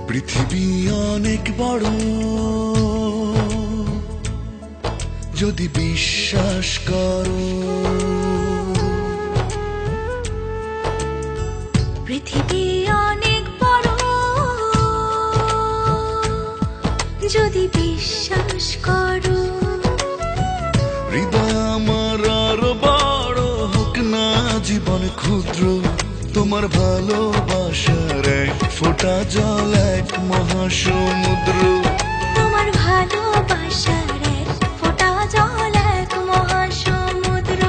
পৃথিবী অনেক বড়, যদি বিশ্বাস করো। পৃথিবী অনেক বড়, যদি বিশ্বাস করো। হৃদয় আমার আরো বড় হোক না জীবন ক্ষুদ্র, তোমার ভালোবাসার এক ফোঁটা জল এক মহাসমুদ্র। তোমার ভালোবাসার এক ফোঁটা জল এক মহাসমুদ্র।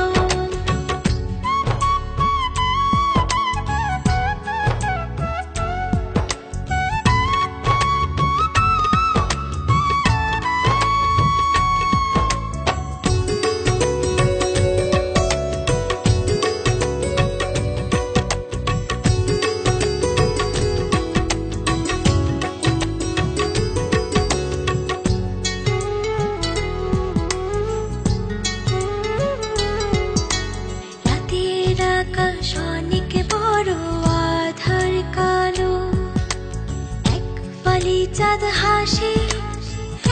আকাশ অনেক বড়, আধার কালো, এক ফালি চাঁদ হাসে,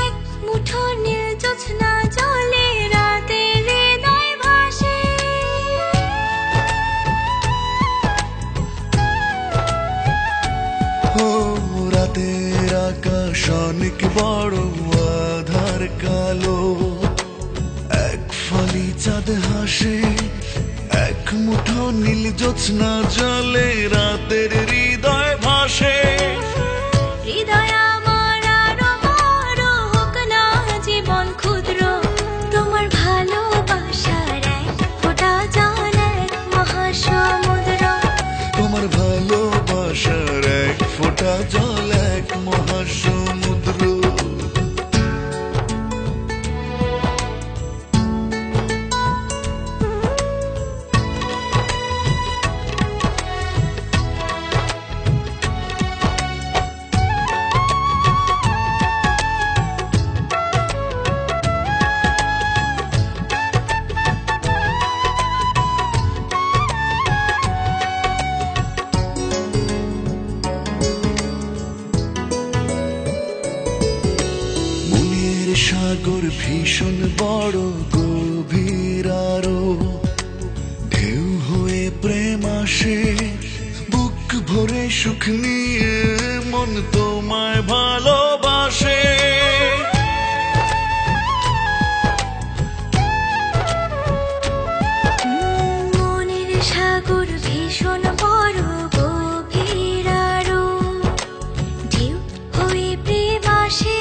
এক মুঠো নীল জ্যোৎস্না জলে রাতের হৃদয় ভাসে। ও রাতের আকাশ অনেক বড়, আধার কালো, এক ফালি চাঁদ হাসে, এক মুঠো নীল জ্যোৎস্না জলে রাতের হৃদয় ভাসে। হৃদয় আমার আরো বড় হোক না জীবন ক্ষুদ্র, তোমার ভালোবাসার এক ফোঁটা জল এক মহাসমুদ্র। তোমার ভালোবাসার এক ফোঁটা জল এক মহাসমুদ্র। সাগর ভীষণ বড়, গভীর আরো, ঢেউ হয়ে প্রেম আসে, বুক ভরে সুখ নিয়ে মন তোমায় ভালোবাসে। মনের সাগর ভীষণ বড়, গভীর আরো, ঢেউ হয়ে প্রেম আসে,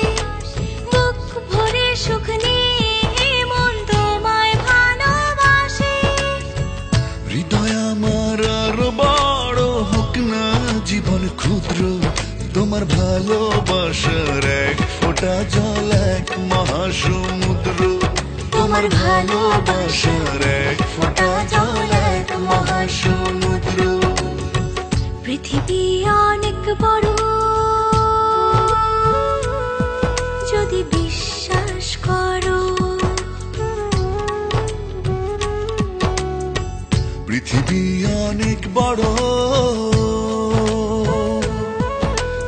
বুক ভরে সুখ নিয়ে মন তোমায় ভালোবাসে। হৃদয় আমার আরো বড় হোক না জীবন ক্ষুদ্র, তোমার ভালোবাসার এক ফোঁটা জল এক মহাসমুদ্র। তোমার ভালোবাসার এক ফোঁটা জল এক মহাসমুদ্র। পৃথিবী অনেক বড়, যদি বিশ্বাস করো। পৃথিবী অনেক বড়,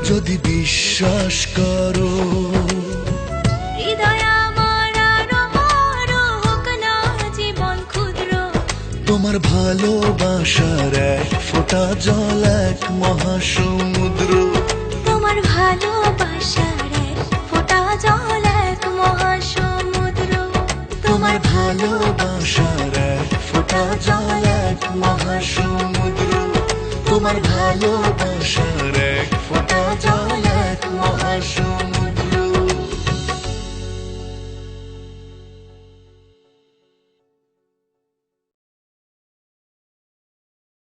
যদি বিশ্বাস করো। হৃদয় আমার আরো বড় হোক না জীবন ক্ষুদ্র, তোমার ভালোবাসার এক ফোঁটা জল এক মহাসমুদ্র। তোমার ভালোবাসার এক ফোঁটা জল এক মহাসমুদ্র। তোমার ভালোবাসার এক ফোঁটা জল এক মহাসমুদ্র। তোমার ভালোবাসার এক ফোঁটা জল এক মহাসমুদ্র।